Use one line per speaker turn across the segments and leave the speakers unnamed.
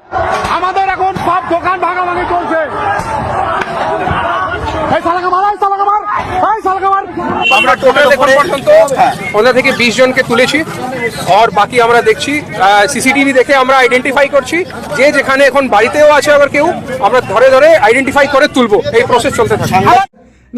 আমাদের এখন সব দোকান ভাঙাভাঙি চলছে।
আমরা টোটাল এখন পর্যন্ত 15 থেকে 20 জনকে তুলেছি, আর বাকি আমরা দেখছি সিসিটিভি দেখে আমরা আইডেন্টিফাই করছি যে যেখানে এখন বাড়িতেও আছে আবার কেউ, আমরা ধরে ধরে আইডেন্টিফাই করে তুলবো। এই প্রসেস চলতে থাকে।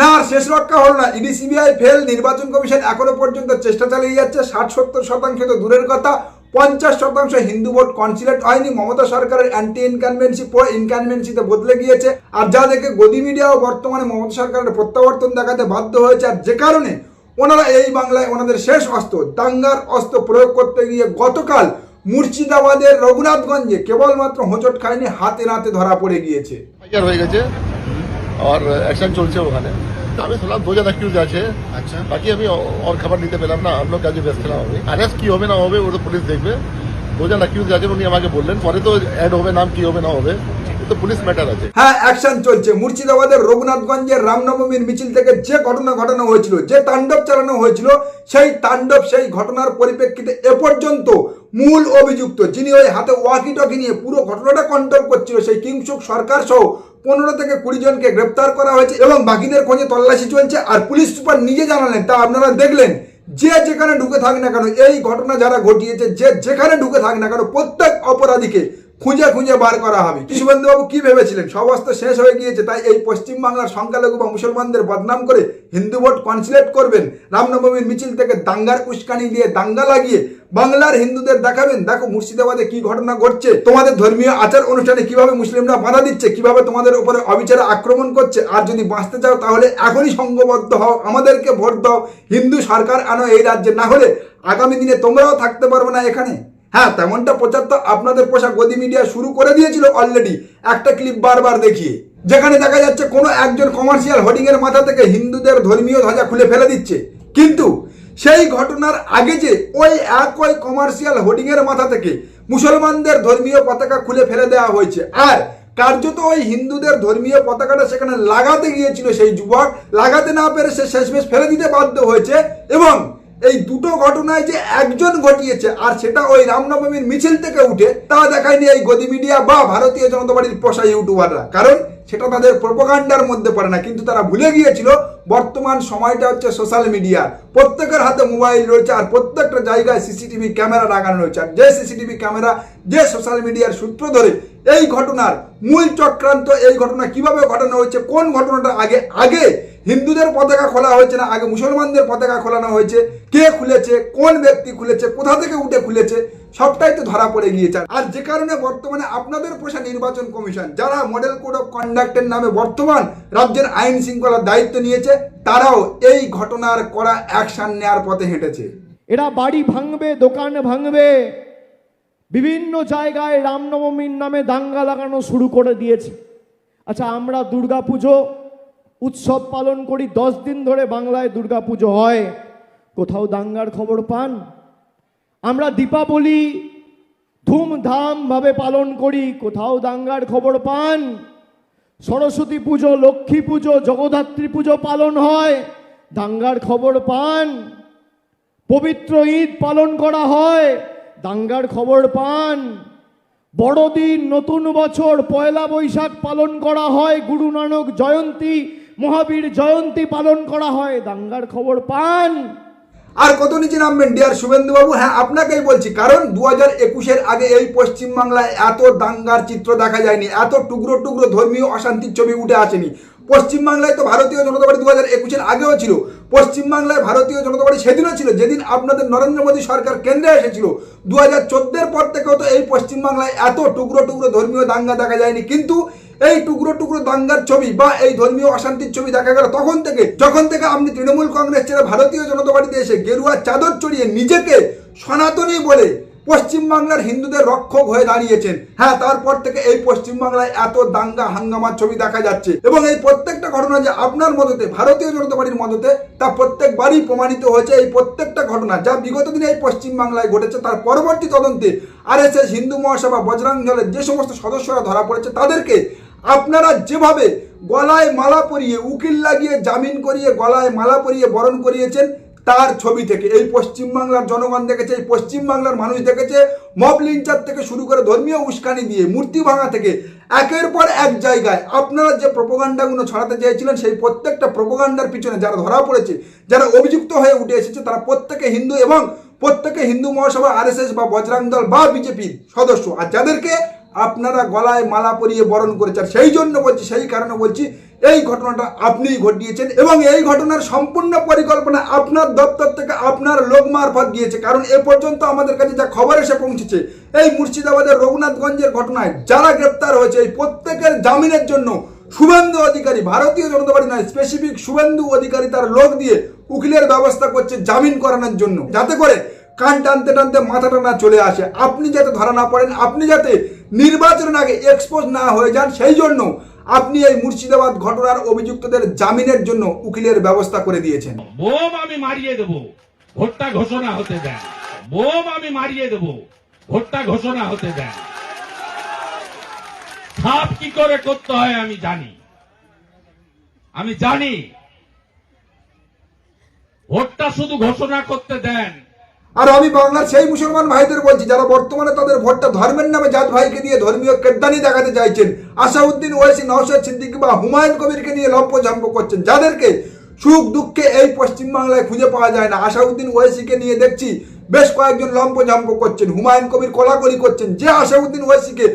না আর শেষ রক্ষা হলো না, ইডি সিবিআই ফেল, নির্বাচন কমিশন এখনো পর্যন্ত চেষ্টা চালিয়ে যাচ্ছে। 60-70% তো দূরের কথা, 50% হিন্দু ভোট কনসিডার হয়নি। মমতা সরকারের অ্যান্টি ইনকানভেন্সি প্রো ইনকানভেন্সিতে বদলে গিয়েছে, আর যা দেখে গদি মিডিয়াও বর্তমানে মমতা সরকারের প্রত্যাবর্তন দেখাতে বাধ্য হয়েছে। আর যে কারণে ওনারা এই বাংলায় ওনাদের শেষ অস্ত্র, দাঙ্গার অস্ত্র প্রয়োগ করতে গিয়ে গতকাল মুর্শিদাবাদের রঘুনাথগঞ্জে কেবলমাত্র হোঁচট খায়নি, হাতে নাতে ধরা পড়ে গিয়েছে।
হয়ে গেছে আর অ্যাকশন চলছে ওখানে। আমি শুনলাম 2 জন অ্যাকিউজ আছে। আচ্ছা, বাকি আমি और खबर নিতে পেলাম না। আমরা কাজে ব্যস্ত ছিলাম। অ্যারেস্ট কি হবে না হবে ওটা পুলিশ দেখবে। 2 জন অ্যাকিউজ আছে, উনি আমাকে বললেন, পরে তো অ্যাড হবে, নাম কি হবে না হবে তো পুলিশ ম্যাটার আছে।
হ্যাঁ, অ্যাকশন চলছে। মুর্শিদাবাদের রঘুনাথগঞ্জের রামনবমীর মিছিল থেকে যে ঘটনা ঘটানো হয়েছিল, যে তাণ্ডব চালানো হয়েছিল, সেই তাণ্ডব, সেই ঘটনার পরিপ্রেক্ষিতে এ পর্যন্ত মূল অভিযুক্ত, যিনি ওই হাতে ওয়াকি টকি নিয়ে পুরো ঘটনাটা কন্ট্রোল করছিল, সেই কিংসুক সরকার সহ 15 থেকে 20 জনকে গ্রেপ্তার করা হয়েছে এবং বাকিদের খোঁজে তল্লাশি চলছে। আর পুলিশ সুপার নিজে জানালেন, তা আপনারা দেখলেন, যে যেখানে ঢুকে থাক না কেন, এই ঘটনা যারা ঘটিয়েছে, যে যেখানে ঢুকে থাক না কেন, প্রত্যেক অপরাধীকে খুঁজে খুঁজে বার করা হবে। শুভেন্দুবাবু কি ভেবেছিলেন সব অস্ত্র শেষ হয়ে গিয়েছে, তাই এই পশ্চিমবাংলার সংখ্যালঘু বা মুসলমানদের বদনাম করে হিন্দু ভোট কনসিলেট করবেন, রামনবমীর মিছিল থেকে দাঙ্গার উস্কানি দিয়ে দাঙ্গা লাগিয়ে বাংলার হিন্দুদের দেখাবেন, দেখো মুর্শিদাবাদে কি ঘটনা ঘটছে, তোমাদের ধর্মীয় আচার অনুষ্ঠানে কিভাবে মুসলিমরা বাধা দিচ্ছে, কিভাবে তোমাদের উপরে অবিচারে আক্রমণ করছে। আর যদি বাঁচতে চাও তাহলে এখনই সংঘবদ্ধ হও, আমাদেরকে ভোট দাও, হিন্দু সরকার আনো এই রাজ্যে, না হলে আগামী দিনে তোমরাও থাকতে পারবে না এখানে। হ্যাঁ, তেমনটা প্রচার তো আপনাদের পোশাক গদি মিডিয়া শুরু করে দিয়েছিল অলরেডি, একটা ক্লিপ বারবার দেখিয়ে, যেখানে দেখা যাচ্ছে কোনো একজন কমার্শিয়াল হোর্ডিং এর মাথা থেকে হিন্দুদের ধর্মীয় ধ্বজা খুলে ফেলে দিচ্ছে। কিন্তু সেই ঘটনার আগে যে ওই একই কমার্শিয়াল হোর্ডিং এর মাথা থেকে মুসলমানদের ধর্মীয় পতাকা খুলে ফেলে দেওয়া হয়েছে, আর কার্যত ওই হিন্দুদের ধর্মীয় পতাকাটা সেখানে লাগাতে গিয়েছিল সেই যুবক, লাগাতে না পেরে সে শেষমেশ ফেলে দিতে বাধ্য হয়েছে। এবং এই দুটো ঘটনায় যে একজন ঘটিয়েছে, আর সেটা ওই রামনবমীর মিছিল থেকে উঠে, তা দেখায়নি এই গদি মিডিয়া বা ভারতীয় জনতা পার্টির পোষা ইউটিউবাররা, কারণ সেটা তাদের প্রোপাগান্ডার মধ্যে পড়ে না। কিন্তু তারা ভুলে গিয়েছিল বর্তমান সময়টা হচ্ছে সোশ্যাল মিডিয়া, প্রত্যেকের হাতে মোবাইল রয়েছে, আর প্রত্যেকটা জায়গায় সিসিটিভি ক্যামেরা লাগানো রয়েছে। আর যে সিসিটিভি ক্যামেরা, যে সোশ্যাল মিডিয়ার সূত্র ধরে এই ঘটনার মূল চক্রান্ত, এই ঘটনা কিভাবে ঘটানো হয়েছে, কোন ঘটনাটা আগে হিন্দুদের পতাকা খোলা হয়েছে না আগে মুসলমানদের পতাকা খোলানো হয়েছে, কে খুলেছে, কোন ব্যক্তি খুলেছে, কোথা থেকে উঠে খুলেছে, সবটাই তো ধরা পড়ে গিয়েছে। আর যে কারণে বর্তমানে আপনাদের পোষা নির্বাচন কমিশন, যারা মডেল কোড অফ কন্ডাক্টের নামে বর্তমান রাজ্যের আইন শৃঙ্খলার দায়িত্ব নিয়েছে, তারাও এই ঘটনার কড়া অ্যাকশন নেওয়ার পথে হেঁটেছে।
এরা বাড়ি ভাঙবে, দোকান ভাঙবে, বিভিন্ন জায়গায় রামনবমীর নামে দাঙ্গা লাগানো শুরু করে দিয়েছে। আচ্ছা, আমরা দুর্গাপুজো উৎসব পালন করি, 10 দিন ধরে বাংলায় দুর্গাপুজো হয়, কোথাও দাঙ্গার খবর পান? আমরা দীপাবলি ধুমধামভাবে পালন করি, কোথাও দাঙ্গার খবর পান? সরস্বতী পুজো, লক্ষ্মী পুজো, জগদ্ধাত্রী পুজো পালন হয়, দাঙ্গার খবর পান? পবিত্র ঈদ পালন করা হয়, দাঙ্গার খবর পান? বড়দিন, নতুন বছর, পয়লা বৈশাখ পালন করা হয়, গুরু নানক জয়ন্তী, মহাবীর জয়ন্তী পালন করা হয়, দাঙ্গার খবর পান?
আর কত নিচে নামবেন ডিয়ার শুভেন্দুবাবু? হ্যাঁ, আপনাকেই বলছি, কারণ 2021-এর আগে এই পশ্চিমবাংলায় এত দাঙ্গার চিত্র দেখা যায়নি, এত টুকরো টুকরো ধর্মীয় অশান্তির ছবি উঠে আসেনি। পশ্চিমবাংলায় তো ভারতীয় জনতা পার্টি 2021-এর আগেও ছিল, পশ্চিমবাংলায় ভারতীয় জনতা পার্টি সেদিনও ছিল যেদিন আপনাদের নরেন্দ্র মোদী সরকার কেন্দ্রে এসেছিল। 2014-এর পর থেকেও তো এই পশ্চিমবাংলায় এত টুকরো টুকরো ধর্মীয় দাঙ্গা দেখা যায়নি। কিন্তু এই টুকরো টুকরো দাঙ্গার ছবি বা এই ধর্মীয় অশান্তির ছবি দেখা গেল তখন থেকে, যখন থেকে আপনি তৃণমূল কংগ্রেস ছেড়ে ভারতীয় জনতা পার্টিতে এসে গেরুয়া চাদর চড়িয়ে নিজেকে সনাতনী বলে পশ্চিমবাংলার হিন্দুদের রক্ষক হয়ে দাঁড়িয়েছেন। হ্যাঁ, তারপর থেকে এই পশ্চিমবাংলায় এত দাঙ্গা হাঙ্গামার ছবি দেখা যাচ্ছে, এবং এই প্রত্যেকটা ঘটনা যে আপনার মদতে, ভারতীয় জনতা পার্টির মদতে, তা প্রত্যেকবারই প্রমাণিত হয়েছে। এই প্রত্যেকটা ঘটনা যা বিগত দিনে এই পশ্চিমবাংলায় ঘটেছে, তার পরবর্তী তদন্তে আরএসএস, হিন্দু মহাসভা, বজরং দলের যে সমস্ত সদস্যরা ধরা পড়েছে, তাদেরকে আপনারা যেভাবে গলায় মালা পরিয়ে, উকিল লাগিয়ে, জামিন করিয়ে, গলায় মালা পরিয়ে বরণ করিয়েছেন, তার ছবি থেকে। এই পশ্চিমবাংলার জনগণ দেখেছে, এই পশ্চিমবাংলার মানুষ দেখেছে মব লিঞ্চার থেকে শুরু করে ধর্মীয় উস্কানি দিয়ে মূর্তি ভাঙা থেকে একের পর এক জায়গায় আপনারা যে প্রোপাগান্ডাগুলো ছড়াতে চেয়েছিলেন, সেই প্রত্যেকটা প্রোপাগান্ডার পিছনে যারা ধরা পড়েছে, যারা অভিযুক্ত হয়ে উঠে এসেছে, তারা প্রত্যেকে হিন্দু এবং প্রত্যেকে হিন্দু মহাসভা, আরএসএস বা বজরং দল বা বিজেপির সদস্য, আর যাদেরকে আপনারা গলায় মালা পরিয়ে বরণ করেছেন। সেই জন্য বলছি, সেই কারণে বলছি, এই ঘটনাটা আপনিই ঘটিয়েছেন এবং এই ঘটনার সম্পূর্ণ পরিকল্পনা আপনার দপ্তর থেকে আপনার লোক মারফত গিয়েছে। কারণ এ পর্যন্ত আমাদের কাছে যা খবর এসে পৌঁছেছে, এই মুর্শিদাবাদের রঘুনাথগঞ্জের ঘটনায় যারা গ্রেপ্তার হয়েছে, এই প্রত্যেকের জামিনের জন্য শুভেন্দু অধিকারী, ভারতীয় জনতা পার্টি নয়, স্পেসিফিক শুভেন্দু অধিকারী তার লোক দিয়ে উকিলের ব্যবস্থা করছে জামিন করানোর জন্য, যাতে করে কান টানতে টানতে মাথাটা না চলে আসে, আপনি যাতে ধরা না পড়েন, আপনি যাতে নির্বাচনের আগে এক্সপোজ না হয়ে যান। সেই জন্য আপনি এই মুর্শিদাবাদ ঘটনার অভিযুক্তদের জামিনের জন্য উকিলের ব্যবস্থা করে দিয়েছেন।
বোম আমি মারিয়ে দেব, ভোটটা ঘোষণা হতে দেন। বোম আমি মারিয়ে দেব, ভোটটা ঘোষণা হতে দেন। সাপ কি করে করতে হয় আমি জানি। ভোটটা শুধু ঘোষণা করতে দেন।
আর আমি বাংলার সেই মুসলমান ভাইদের বলছি, যারা বর্তমানে তাদের ভোটটা ধর্মের নামে জাত ভাইকে দিয়ে ধর্মীয় কেদ্দানি দেখাতে চাইছেন, আসাউদ্দিন ওয়াইসি, নওশাদ সিদ্দিকী বা হুমায়ুন কবিরকে নিয়ে লম্পঝম্প করছেন, যাদেরকে সুখ দুঃখে এই পশ্চিমবাংলায় খুঁজে পাওয়া যায় না। আসাউদ্দিন ওয়াইসিকে নিয়ে দেখছি বেশ কয়েকজন লম্পঝম্প করছেন, হুমায়ুন কবির কোলাকুলি করছেন, যে আসাউদ্দিন ওয়াইসিকে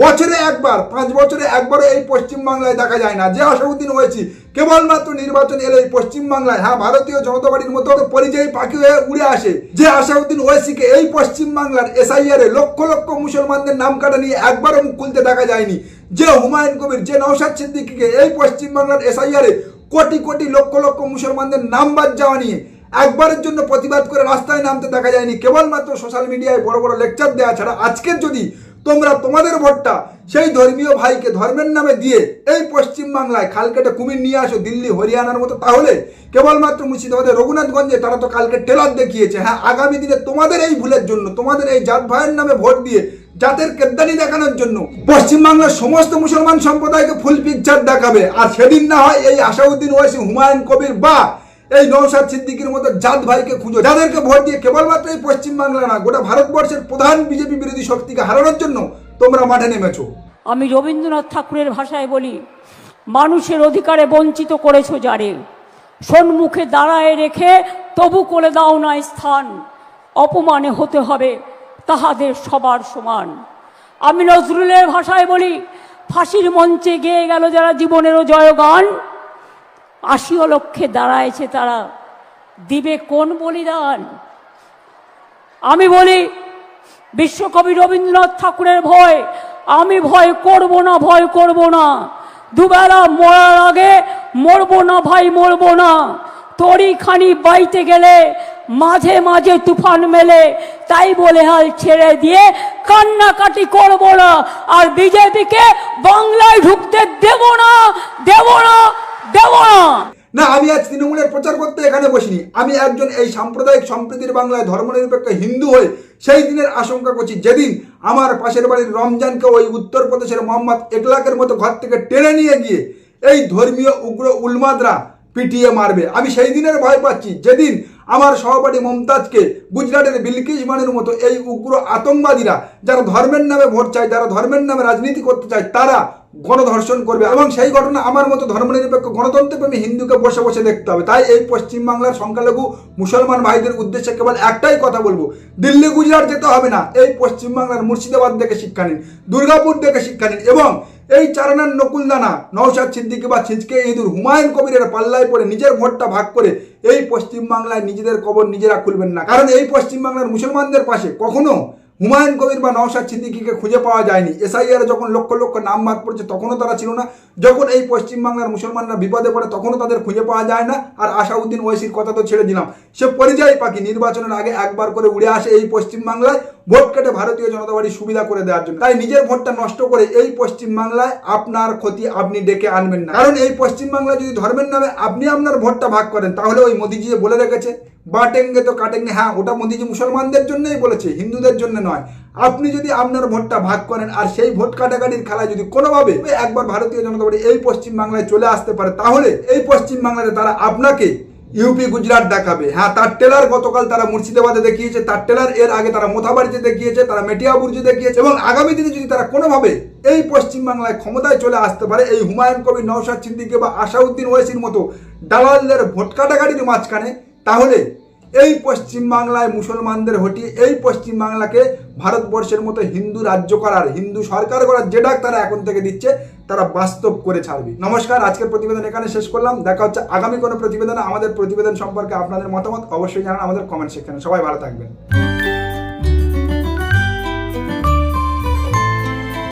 বছরে একবার, 5 বছরে একবারও এই পশ্চিমবাংলায় দেখা যায় না। যে আসাউদ্দিন ওয়াইসি কেবলমাত্র নির্বাচন এলে এই পশ্চিমবাংলায়, হ্যাঁ, ভারতীয় জনতা পার্টির মতো পরিযায়ী পাখি হয়ে উড়ে আসে। যে আসাউদ্দিন ওয়াইসিকে এই পশ্চিমবাংলার SIR এ লক্ষ লক্ষ মুসলমানদের নাম কাটা নিয়ে একবারও মুখ খুলতে দেখা যায়নি। যে হুমায়ুন কবির, যে নওশাদ সিদ্দিকীকে এই পশ্চিমবাংলার SIR এ কোটি কোটি লক্ষ লক্ষ মুসলমানদের নাম বাদ যাওয়া নিয়ে একবারের জন্য প্রতিবাদ করে রাস্তায় নামতে দেখা যায়নি। কেবলমাত্র সোশ্যাল মিডিয়ায় বড় বড় লেকচার দেওয়া ছাড়া আজকের যদি তোমরা তোমাদের ভোটটা সেই ধর্মীয় ভাইকে ধর্মের নামে দিয়ে এই পশ্চিমবাংলায় খাল কেটে কুমির নিয়ে আসো দিল্লি হরিয়ানার মতো, তাহলে কেবলমাত্র মুর্শিদাবাদের রঘুনাথগঞ্জে তারা তো কালকে টেলার দেখিয়েছে। হ্যাঁ, আগামী দিনে তোমাদের এই ভুলের জন্য, তোমাদের এই জাত ভাইয়ের নামে ভোট দিয়ে জাতের কেদ্দানি দেখানোর জন্য পশ্চিমবাংলার সমস্ত মুসলমান সম্প্রদায়কে ফুল পিকচার দেখাবে। আর সেদিন না হয় এই আসাউদ্দিন ওয়াইসি, হুমায়ুন কবির বা এই নওশাদ সিদ্দিকীর মতো জাত ভাইকে খুঁজো, যাদেরকে ভোট দিয়ে কেবলমাত্র এই পশ্চিমবাংলা না, গোটা ভারতবর্ষের প্রধান বিজেপি বিরোধী শক্তিকে হারানোর জন্য তোমরা মাঠে নেমেছো।
আমি রবীন্দ্রনাথ ঠাকুরের ভাষায় বলি, মানুষের অধিকারে বঞ্চিত করেছো যারে, সম্মুখে দাঁড়ায় রেখে তবু করে দাও না স্থান, অপমানে হতে হবে তাহাদের সবার সমান। আমি নজরুলের ভাষায় বলি, ফাঁসির মঞ্চে গেয়ে গেল যারা জীবনেরও জয়গান, 80 লক্ষে দাঁড়ায়ছে তারা, দিবে কোন বলিদান। আমি বলি, বিশ্বকবি রবীন্দ্রনাথ ঠাকুরের ভয়, আমি ভয় করব না, দুবেলা মরার আগে মরবো না ভাই, মরবো না। তরি খানি বাইতে গেলে মাঝে মাঝে তুফান মেলে, তাই বলে হাল ছেড়ে দিয়ে কান্নাকাটি করব না। আর বিজেপিকে বাংলায় ঢুকতে দেব না।
না, আমি আজ তৃণমূলের প্রচার করতে এখানে বসিনি। আমি একজন এই সাম্প্রদায়িক সম্প্রীতির বাংলায় ধর্মনিরপেক্ষ হিন্দু হয়ে সেই দিনের আশঙ্কা করছি, যেদিন আমার পাশের বাড়ির রমজানকে ওই উত্তরপ্রদেশের মোহাম্মদ একলাকের মতো ঘর থেকে টেনে নিয়ে গিয়ে এই ধর্মীয় উগ্র উন্মাদরা পিটিয়ে মারবে। আমি সেই দিনের ভয় পাচ্ছি, যেদিন আমার সহপাঠী মমতাজকে গুজরাটের বিলকিস বানুর মতো এই উগ্র আতঙ্কবাদীরা, যারা ধর্মের নামে ভোট চায়, যারা ধর্মের নামে রাজনীতি করতে চায়, তারা গণধর্ষণ করবে। এবং সেই ঘটনা আমার মতো ধর্মনিরপেক্ষ গণতন্ত্রপ্রেমী হিন্দুকে বসে বসে দেখতে হবে। তাই এই পশ্চিমবাংলার সংখ্যালঘু মুসলমান ভাইদের উদ্দেশ্যে কেবল একটাই কথা বলবো, দিল্লি গুজরাট যেতে হবে না, এই পশ্চিমবাংলার মুর্শিদাবাদ দেখে শিক্ষা নিন, দুর্গাপুর দেখে শিক্ষা নিন এবং এই চারানার নকুলদানা নওশাদ সিদ্দিকী বা ছিচকে ইঁদুর হুমায়ুন কবিরের পাল্লায় পড়ে নিজের ভোটটা ভাগ করে এই পশ্চিমবাংলায় নিজেদের কবর নিজেরা খুলবেন না। কারণ এই পশ্চিমবাংলার মুসলমানদের পাশে কখনো হুমায়ুন কবির বা নওশাদ সিদ্দিকীকে খুঁজে পাওয়া যায়নি। SIR যখন লক্ষ লক্ষ নাম বাদ পড়ছে তখনও তারা ছিল না। যখন এই পশ্চিমবাংলার মুসলমানরা বিপদে পড়ে তখনও তাদের খুঁজে পাওয়া যায় না। আর আসাউদ্দিন ওয়াইসির কথা তো ছেড়ে দিলাম, সে পরিযায়ী পাখি, নির্বাচনের আগে একবার করে উড়ে আসে এই পশ্চিমবাংলায় ভোট কেটে ভারতীয় জনতা পার্টির সুবিধা করে দেওয়ার জন্য। তাই নিজের ভোটটা নষ্ট করে এই পশ্চিমবাংলায় আপনার ক্ষতি আপনি ডেকে আনবেন না। কারণ এই পশ্চিমবাংলায় যদি ধর্মের নামে আপনি আপনার ভোটটা ভাগ করেন, তাহলে ওই মোদিজি বলে রেখেছে বাটেঙ্গে তো কাটেঙ্গে, হ্যাঁ, ওটা মোদিজি মুসলমানদের জন্যই বলেছে, হিন্দুদের জন্য নয়। আপনি যদি আপনার ভোটটা ভাগ করেন আর সেই ভোট কাটাকাটির খেলায় যদি কোনোভাবে একবার ভারতীয় জনতা পার্টি এই পশ্চিমবাংলায় চলে আসতে পারে, তাহলে এই পশ্চিমবাংলাতে তারা আপনাকে ইউপি গুজরাট দেখাবে। হ্যাঁ, তার ট্রেলার গতকাল তারা মুর্শিদাবাদে দেখিয়েছে, তার ট্রেলার এর আগে তারা মোথাবাড়িতে দেখিয়েছে, তারা মেটিয়াবুরুজে দেখিয়েছে, এবং আগামী দিনে যদি তারা কোনোভাবে এই পশ্চিমবাংলায় ক্ষমতায় চলে আসতে পারে, এই হুমায়ুন কবির, নওশাদ সিদ্দিকী বা আসাউদ্দিন ওয়াইসির মতো দালালদের ভোট কাটাকাটির মাঝখানে, তাহলে এই পশ্চিমবাংলায় মুসলমানদের হটিয়ে এই পশ্চিমবাংলাকে ভারতবর্ষের মতো হিন্দু রাজ্য করার, হিন্দু সরকার করার যে ডাক তারা এখন থেকে দিচ্ছে, তারা বাস্তব করে ছাড়বে। নমস্কার, আজকের প্রতিবেদন এখানে শেষ করলাম। দেখা হচ্ছে আগামী কোনো প্রতিবেদনে। আমাদের প্রতিবেদন সম্পর্কে আপনাদের মতামত অবশ্যই জানান আমাদের কমেন্ট সেকশনে। সবাই ভালো থাকবেন।